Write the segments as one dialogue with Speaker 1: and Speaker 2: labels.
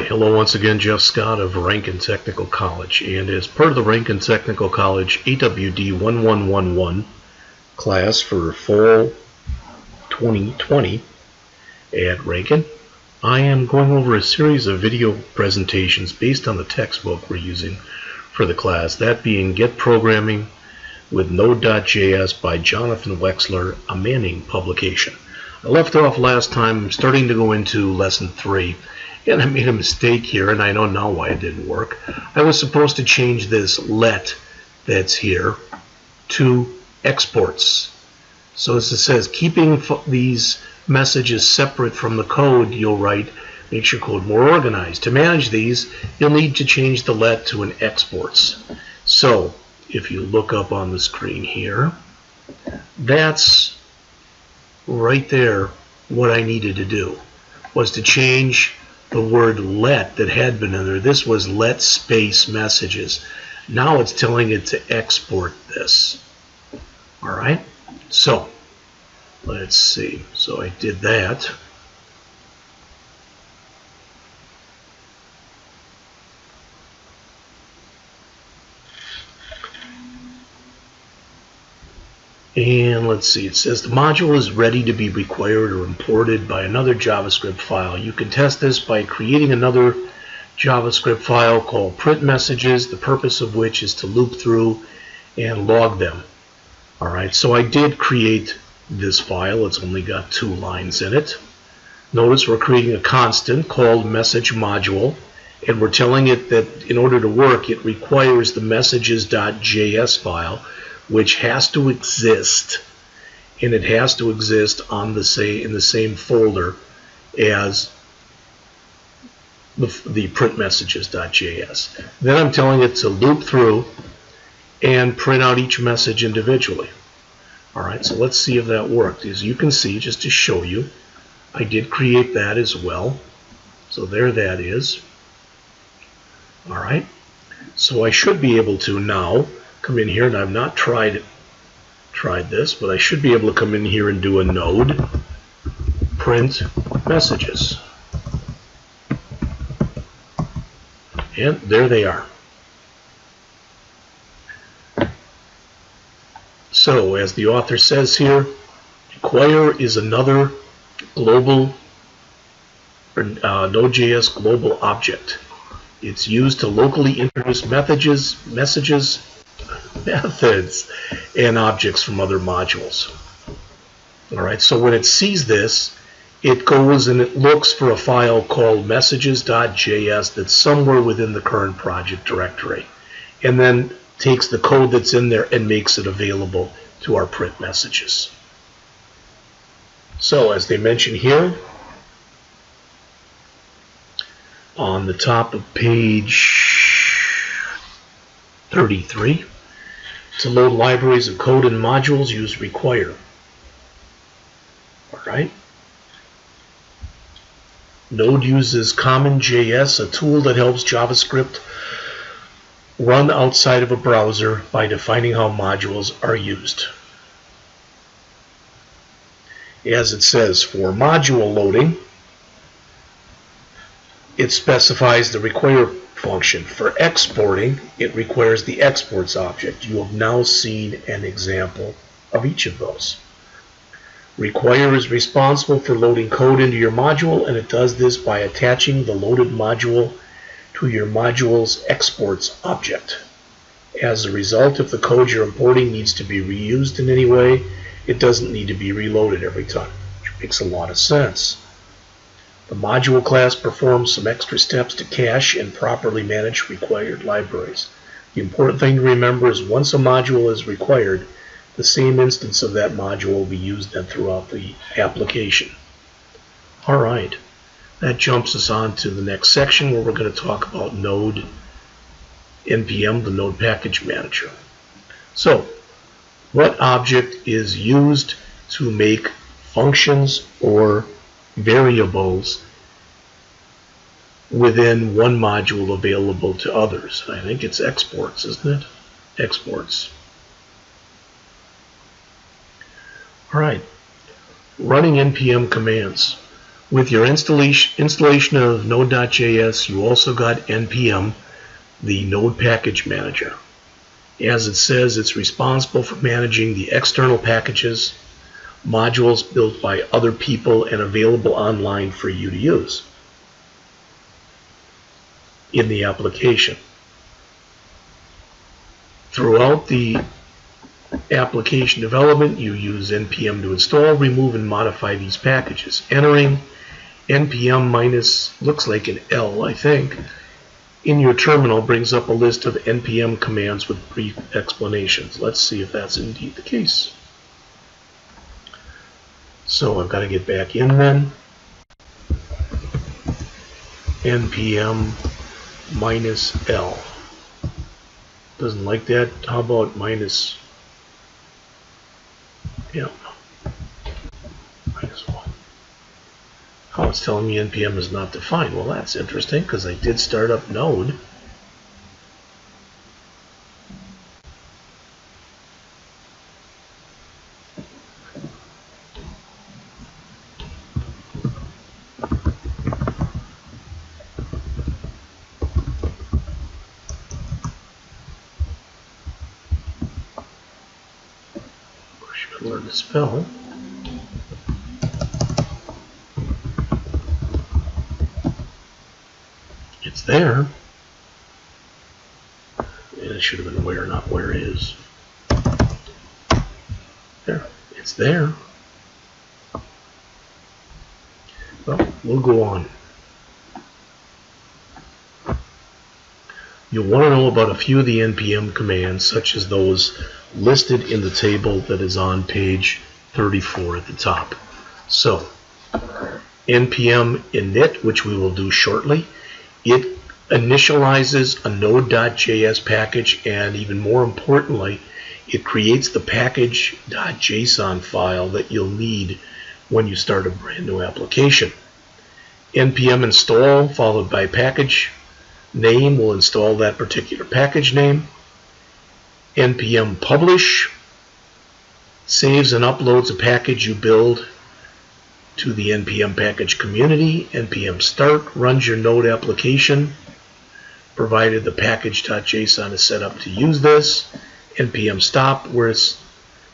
Speaker 1: Hello once again, Jeff Scott of Rankin Technical College, and as part of the Rankin Technical College AWD1111 class for fall 2020 at Rankin, I am going over a series of video presentations based on the textbook we're using for the class, that being Get Programming with Node.js by Jonathan Wexler, a Manning publication. I left off last time starting to go into Lesson 3, and I made a mistake here, and I know now why it didn't work. I was supposed to change this let that's here to exports. So as it says, keeping these messages separate from the code you'll write makes your code more organized. To manage these, you'll need to change the let to an exports. So if you look up on the screen here, that's right there what I needed to do, was to change the word let that had been in there. This was let space messages. Now it's telling it to export this. Alright, so let's see. So I did that. And let's see, it says the module is ready to be required or imported by another JavaScript file. You can test this by creating another JavaScript file called print messages, the purpose of which is to loop through and log them. Alright, so I did create this file. It's only got 2 lines in it. Notice we're creating a constant called message module, and we're telling it that in order to work, it requires the messages.js file, which has to exist, and it has to exist on in the same folder as the print messages.js. Then I'm telling it to loop through and print out each message individually. Alright, so let's see if that worked. As you can see, just to show you, I did create that as well. So there that is. Alright, so I should be able to now come in here, and I've not tried this, but I should be able to come in here and do a node print messages. And there they are. So as the author says here, require is another global or Node.js global object. It's used to locally introduce methods, and objects from other modules. Alright, so when it sees this, it goes and it looks for a file called messages.js that's somewhere within the current project directory, and then takes the code that's in there and makes it available to our print messages. So as they mention here, on the top of page 33, to load libraries of code and modules, use require. Alright. Node uses CommonJS, a tool that helps JavaScript run outside of a browser by defining how modules are used. As it says, for module loading, it specifies the require function. For exporting, it requires the exports object. You have now seen an example of each of those. Require is responsible for loading code into your module, and it does this by attaching the loaded module to your module's exports object. As a result, if the code you're importing needs to be reused in any way, it doesn't need to be reloaded every time, which makes a lot of sense. The module class performs some extra steps to cache and properly manage required libraries. The important thing to remember is once a module is required, the same instance of that module will be used then throughout the application. Alright, that jumps us on to the next section where we're going to talk about Node NPM, the Node Package Manager. So, what object is used to make functions or variables within one module available to others? I think it's exports, isn't it? Exports. Alright, running npm commands. With your installation of Node.js, you also got NPM, the Node Package Manager. As it says, it's responsible for managing the external packages, modules built by other people and available online for you to use in the application. Throughout the application development, you use NPM to install, remove, and modify these packages. Entering NPM minus, looks like an L, I think, in your terminal brings up a list of NPM commands with brief explanations. Let's see if that's indeed the case. So I've got to get back in then. NPM minus L. Doesn't like that. How about minus, minus 1. Oh, it's telling me NPM is not defined. Well, that's interesting because I did start up Node. Should learn to spell. It's there. It should have been where, not where is. There. It's there. Well, we'll go on. You'll want to know about a few of the NPM commands, such as those listed in the table that is on page 34 at the top. So, NPM init, which we will do shortly, it initializes a Node.js package, and even more importantly, it creates the package.json file that you'll need when you start a brand new application. NPM install followed by package name will install that particular package name. NPM publish saves and uploads a package you build to the NPM package community. NPM start runs your Node application, provided the package.json is set up to use this. NPM stop, where it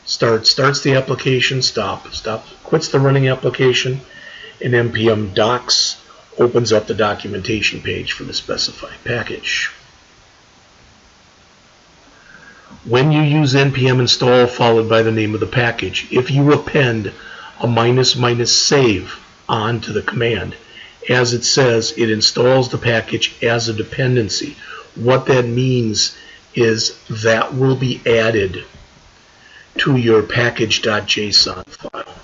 Speaker 1: starts the application, stop quits the running application, and NPM docs opens up the documentation page for the specified package. When you use NPM install followed by the name of the package, if you append a save onto the command, as it says, it installs the package as a dependency. What that means is that will be added to your package.json file.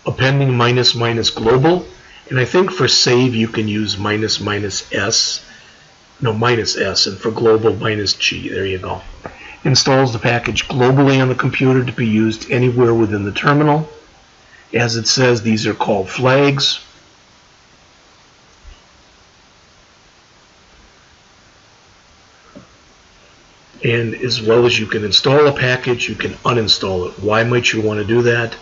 Speaker 1: Appending --global, and I think for save you can use -s, and for global -g. There you go. Installs the package globally on the computer to be used anywhere within the terminal. As it says, these are called flags. And as well as you can install a package, you can uninstall it. Why might you want to do that?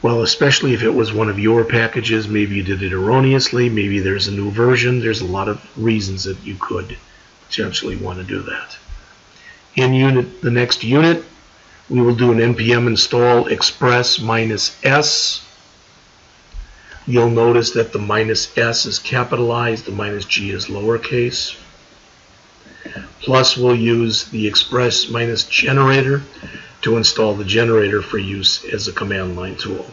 Speaker 1: Well, especially if it was one of your packages, maybe you did it erroneously, maybe there's a new version. There's a lot of reasons that you could potentially want to do that. In the next unit, we will do an NPM install express -s. You'll notice that the -s is capitalized, the -g is lowercase. Plus, we'll use the express -generator to install the generator for use as a command line tool.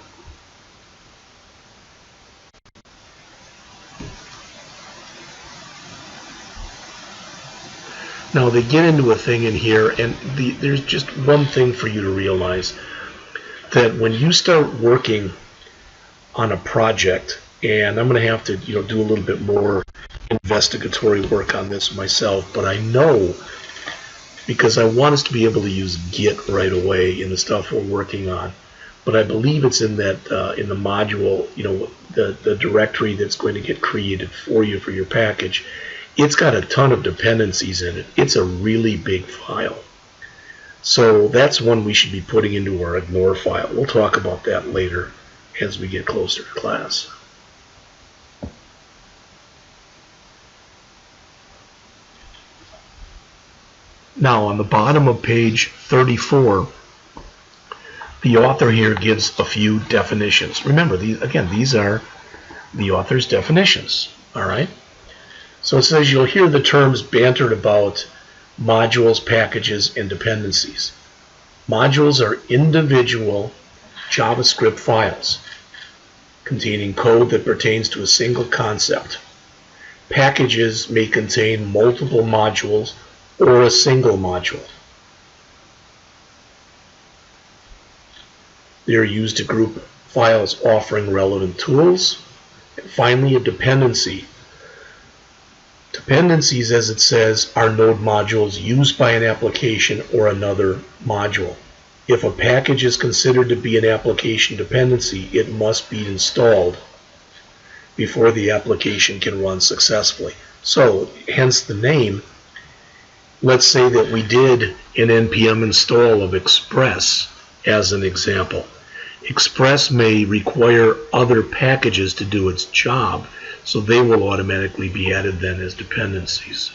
Speaker 1: Now they get into a thing in here, and there's just one thing for you to realize, that when you start working on a project, and I'm going to have to do a little bit more investigatory work on this myself, but I know, because I want us to be able to use Git right away in the stuff we're working on, but I believe it's in that in the module, the directory that's going to get created for you for your package. It's got a ton of dependencies in it. It's a really big file. So that's one we should be putting into our ignore file. We'll talk about that later as we get closer to class. Now on the bottom of page 34, the author here gives a few definitions. Remember, these are the author's definitions. All right. So it says you'll hear the terms bantered about modules, packages, and dependencies. Modules are individual JavaScript files containing code that pertains to a single concept. Packages may contain multiple modules or a single module. They are used to group files offering relevant tools. And finally, a dependency. Dependencies, as it says, are node modules used by an application or another module. If a package is considered to be an application dependency, it must be installed before the application can run successfully. So, hence the name. Let's say that we did an npm install of Express as an example. Express may require other packages to do its job, so they will automatically be added then as dependencies.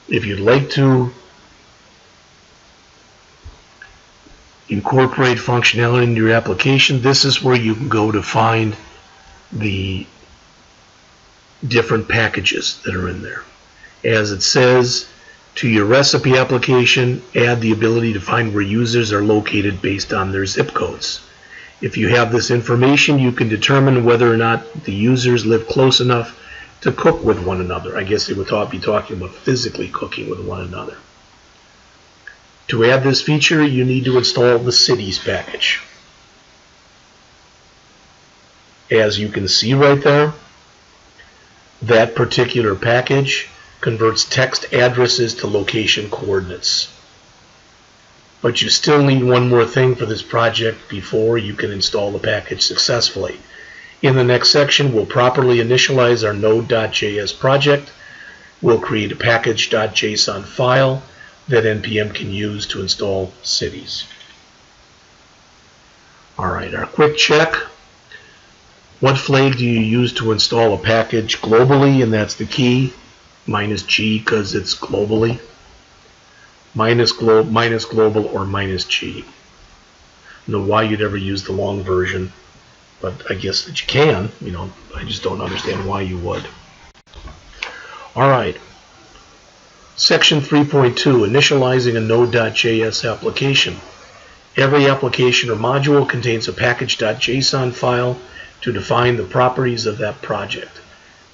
Speaker 1: If you'd like to incorporate functionality into your application, this is where you can go to find the different packages that are in there. As it says, to your recipe application, add the ability to find where users are located based on their zip codes. If you have this information, you can determine whether or not the users live close enough to cook with one another. I guess they would be talking about physically cooking with one another. To add this feature, you need to install the cities package. As you can see right there, that particular package converts text addresses to location coordinates. But you still need one more thing for this project before you can install the package successfully. In the next section, we'll properly initialize our node.js project. We'll create a package.json file that npm can use to install cities. Alright, our quick check. What flag do you use to install a package globally? And that's the key. -G because it's globally. Minus global or -G. I don't know why you'd ever use the long version, but I guess that you can. I just don't understand why you would. Alright. Section 3.2, Initializing a Node.js application. Every application or module contains a package.json file to define the properties of that project.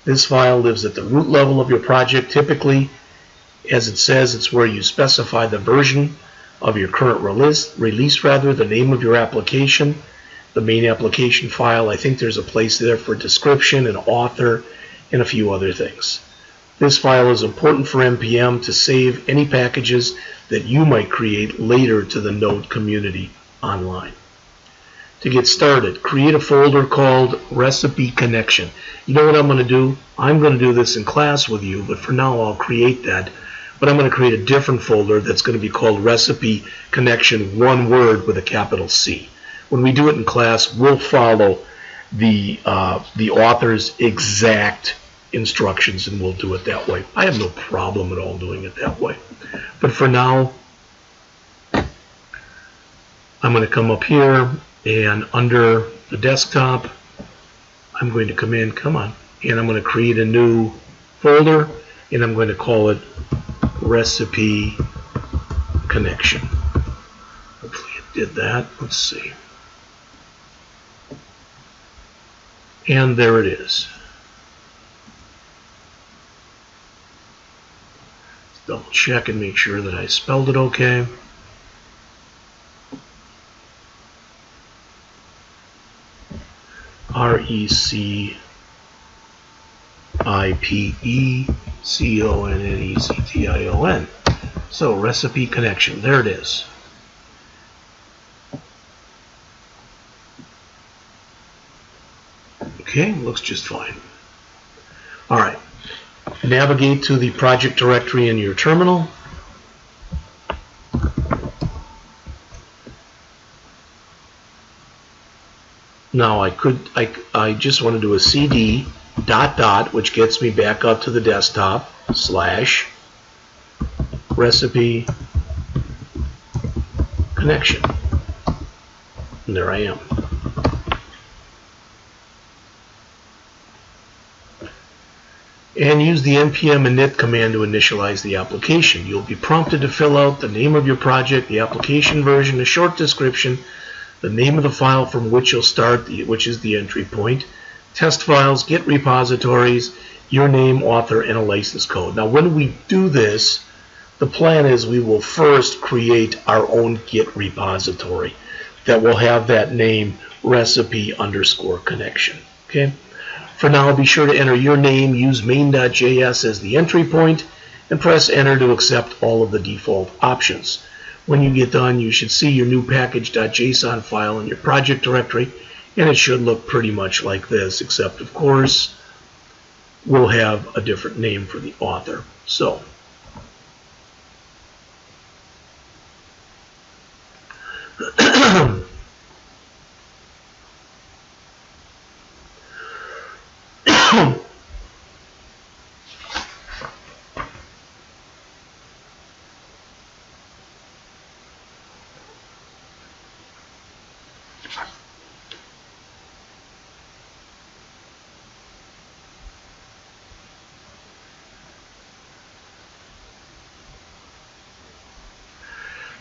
Speaker 1: This file lives at the root level of your project. Typically, as it says, it's where you specify the version of your current release, the name of your application, the main application file. I think there's a place there for description and author and a few other things. This file is important for npm to save any packages that you might create later to the Node community online. To get started, create a folder called Recipe Connection. You know what I'm going to do? I'm going to do this in class with you, but for now I'll create that. But I'm going to create a different folder that's going to be called Recipe Connection, one word with a capital C. When we do it in class, we'll follow the author's exact instructions and we'll do it that way. I have no problem at all doing it that way. But for now, I'm going to come up here and under the desktop, I'm going to come in, and I'm going to create a new folder and I'm going to call it Recipe Connection. Hopefully it did that. Let's see. And there it is. Let's double check and make sure that I spelled it okay. RECIPECONNECTION. So Recipe Connection. There it is. Okay, looks just fine. Alright, navigate to the project directory in your terminal. Now I just want to do a cd ... which gets me back up to the desktop / recipe connection. And there I am. And use the npm init command to initialize the application. You'll be prompted to fill out the name of your project, the application version, a short description, the name of the file from which you'll start, which is the entry point, test files, Git repositories, your name, author, and a license code. Now when we do this, the plan is we will first create our own Git repository that will have that name recipe_connection. Okay. For now, be sure to enter your name, use main.js as the entry point, and press enter to accept all of the default options. When you get done, you should see your new package.json file in your project directory, and it should look pretty much like this, except of course we'll have a different name for the author. So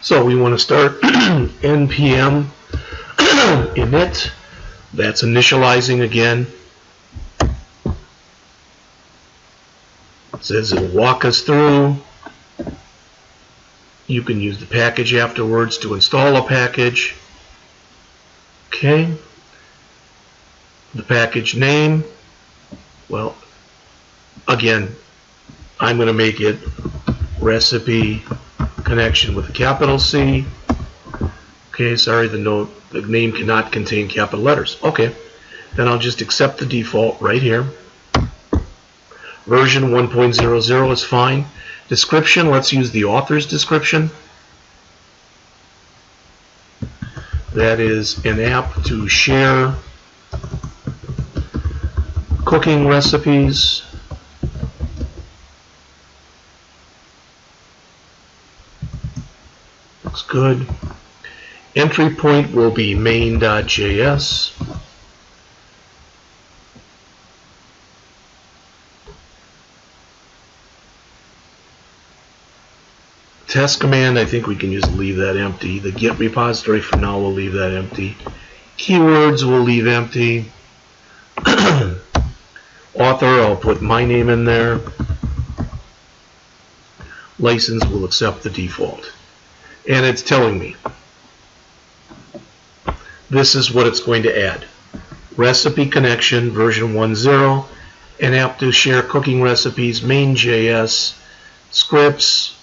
Speaker 1: So we want to start npm init. That's initializing again. It says it'll walk us through. You can use the package afterwards to install a package. Okay. The package name. Well, again, I'm going to make it recipe connection with a capital C. Okay, sorry, the name cannot contain capital letters. Okay, then I'll just accept the default right here. Version 1.00 is fine. Description, let's use the author's description. That is an app to share cooking recipes. Looks good. Entry point will be main.js. Test command, I think we can just leave that empty. The Git repository for now, we'll leave that empty. Keywords we'll leave empty. Author, I'll put my name in there. License will accept the default. And it's telling me this is what it's going to add. Recipe connection, version 1.0, an app to share cooking recipes, main.js, scripts,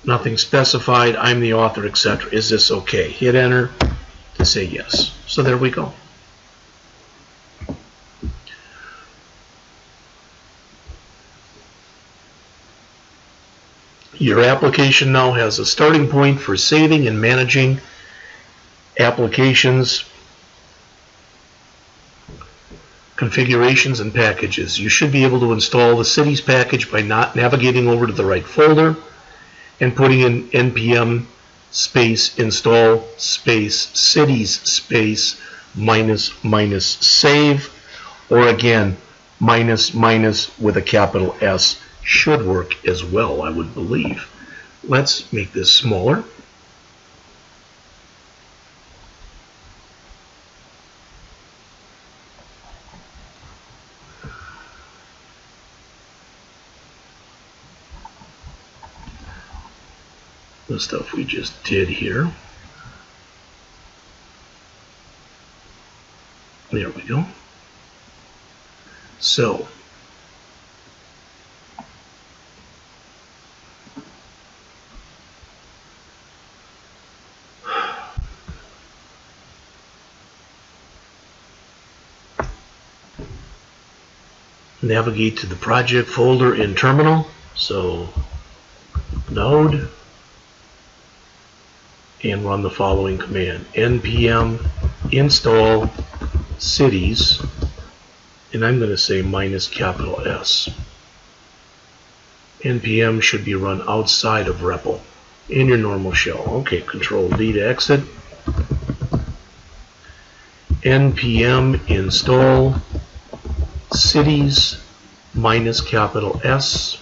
Speaker 1: nothing specified, I'm the author, etc. Is this okay? Hit enter to say yes. So there we go. Your application now has a starting point for saving and managing applications, configurations, and packages. You should be able to install the cities package by navigating over to the right folder and putting in npm space install space cities space -- save, or again -- with a capital S should work as well, I would believe. Let's make this smaller. The stuff we just did here. There we go. So navigate to the project folder in terminal. So node, and run the following command: npm install cities, and I'm going to say -S. npm should be run outside of REPL in your normal shell. Okay, Control D to exit. npm install cities -S.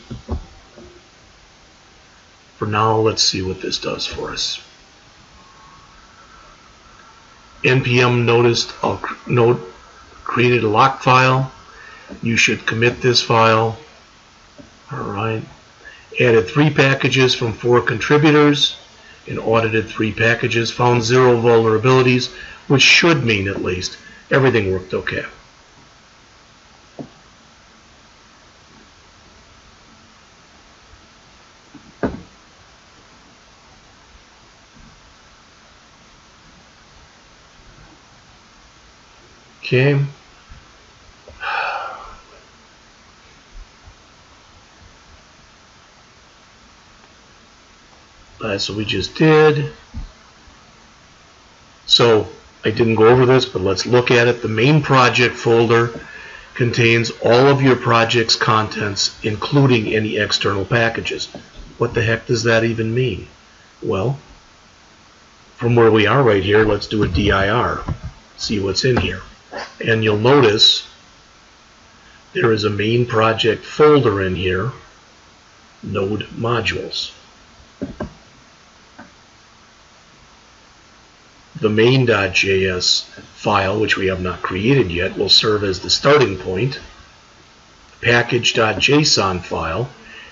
Speaker 1: For now, let's see what this does for us. npm created a lock file. You should commit this file. Alright. Added 3 packages from 4 contributors and audited 3 packages. Found 0 vulnerabilities, which should mean at least everything worked okay. Okay. That's what we just did. So I didn't go over this, but let's look at it. The main project folder contains all of your project's contents, including any external packages. What the heck does that even mean? Well, from where we are right here, let's do a dir. See what's in here. And you'll notice there is a main project folder in here, node modules. The main.js file, which we have not created yet, will serve as the starting point. Package.json file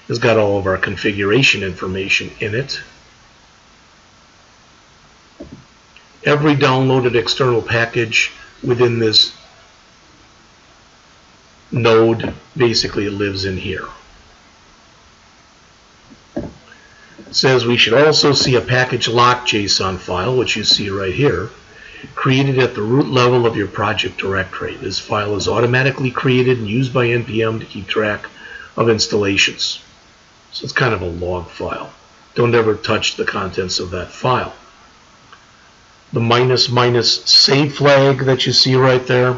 Speaker 1: has got all of our configuration information in it. Every downloaded external package within this node basically lives in here. It says we should also see a package lock.json file, which you see right here, created at the root level of your project directory. This file is automatically created and used by NPM to keep track of installations. So it's kind of a log file. Don't ever touch the contents of that file. The save flag that you see right there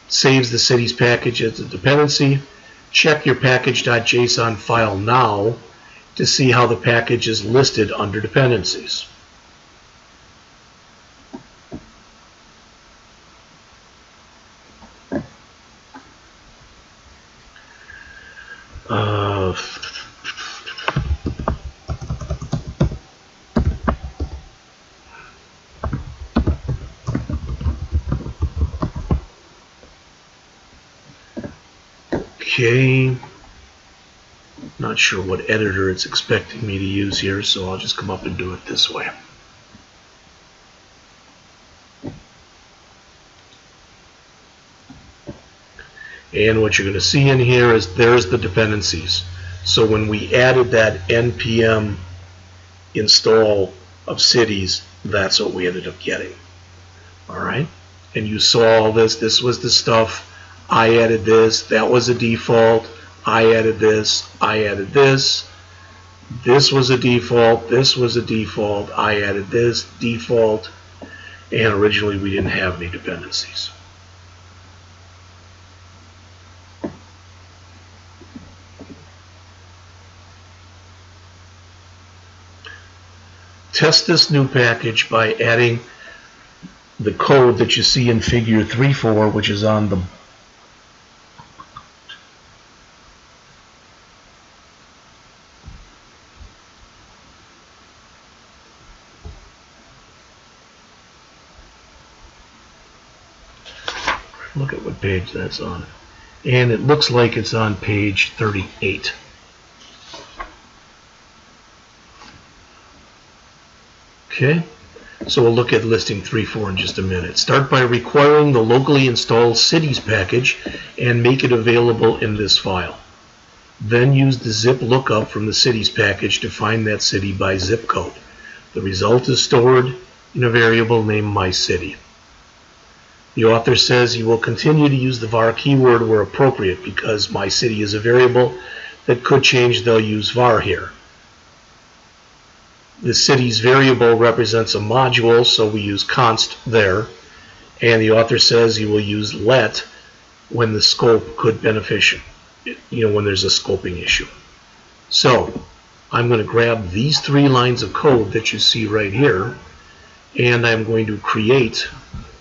Speaker 1: saves the cities package as a dependency. Check your package.json file now to see how the package is listed under dependencies. Okay, not sure what editor it's expecting me to use here, so I'll just come up and do it this way. And what you're going to see in here is there's the dependencies. So when we added that npm install of cities, that's what we ended up getting. Alright, and you saw all this. This was the stuff. I added this, that was a default, I added this, I added this, this was a default, this was a default, I added this, default, and originally we didn't have any dependencies. Test this new package by adding the code that you see in figure 3.4, which is on the look at what page that's on. And it looks like it's on page 38. Okay, so we'll look at listing 3.4 in just a minute. Start by requiring the locally installed cities package and make it available in this file. Then use the zip lookup from the cities package to find that city by zip code. The result is stored in a variable named myCity. The author says he will continue to use the var keyword where appropriate because my city is a variable that could change. They'll use var here. The city's variable represents a module, so we use const there. And the author says he will use let when the scope could beneficial, when there's a scoping issue. So I'm going to grab these 3 lines of code that you see right here, and I'm going to create.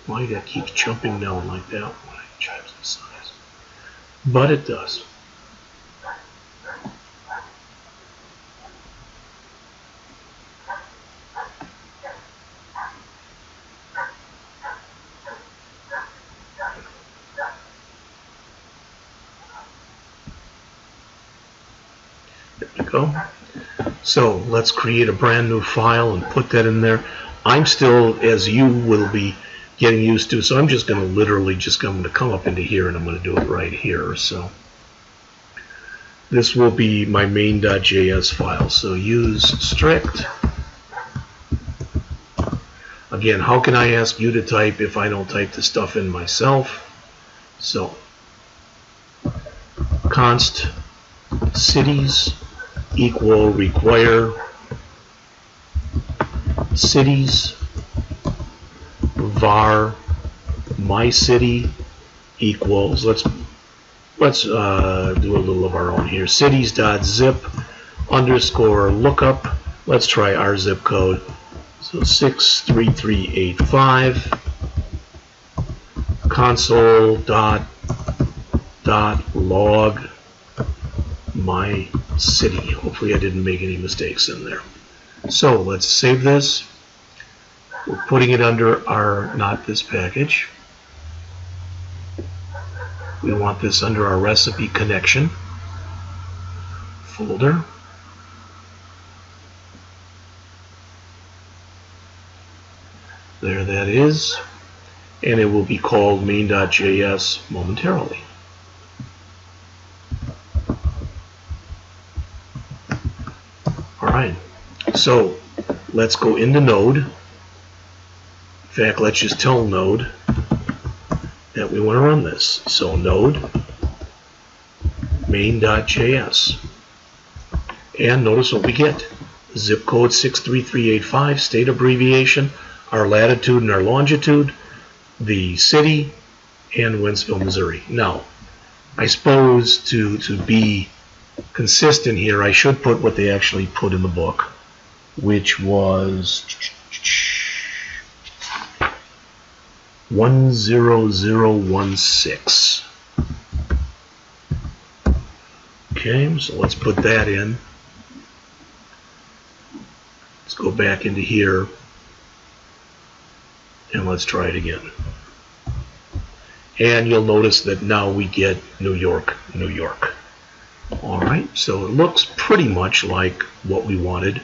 Speaker 1: Why that keeps jumping down like that when I change the size? But it does. There we go. So let's create a brand new file and put that in there. I'm still, as you will be getting used to, so I'm just going to literally I'm going to come up into here and I'm going to do it right here. So this will be my main.js file. So use strict. Again, how can I ask you to type if I don't type the stuff in myself? So const cities equal require cities var my city equals, let's do a little of our own here, cities.zip underscore lookup. Let's try our zip code. So 63385 console dot log my city. Hopefully I didn't make any mistakes in there. So let's save this. We're putting it under our, not this package. We want this under our recipe connection folder. There that is. And it will be called main.js momentarily. Alright, so let's go into Node. In fact, let's just tell Node that we want to run this. So Node main.js. And notice what we get. Zip code 63385, state abbreviation, our latitude and our longitude, the city, and Wentzville, Missouri. Now, I suppose to be consistent here, I should put what they actually put in the book, which was 10016. Okay, so let's put that in. Let's go back into here and let's try it again. And you'll notice that now we get New York, New York. Alright, so it looks pretty much like what we wanted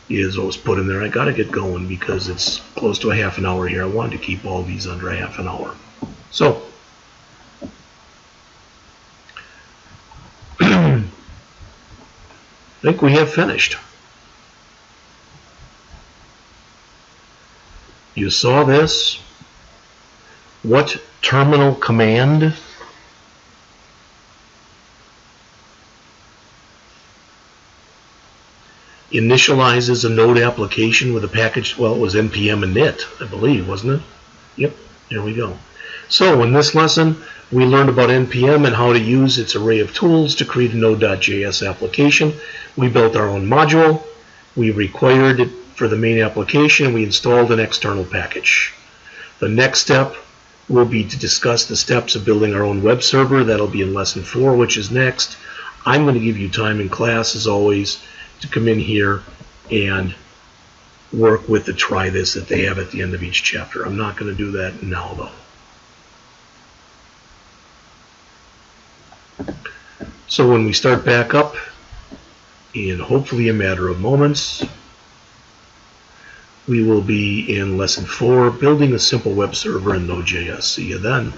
Speaker 1: is what was put in there. I gotta get going because it's close to a half an hour here. I wanted to keep all these under a half an hour. So I think we have finished. You saw this. What terminal command initializes a node application with a package? Well, it was npm init, I believe, wasn't it? Yep, there we go. So in this lesson, we learned about npm and how to use its array of tools to create a node.js application. We built our own module. We required it for the main application. We installed an external package. The next step will be to discuss the steps of building our own web server. That'll be in Lesson 4, which is next. I'm going to give you time in class, as always, to come in here and work with the try this that they have at the end of each chapter. I'm not going to do that now, though. So when we start back up, in hopefully a matter of moments, we will be in Lesson 4, building a simple web server in Node.js. See you then.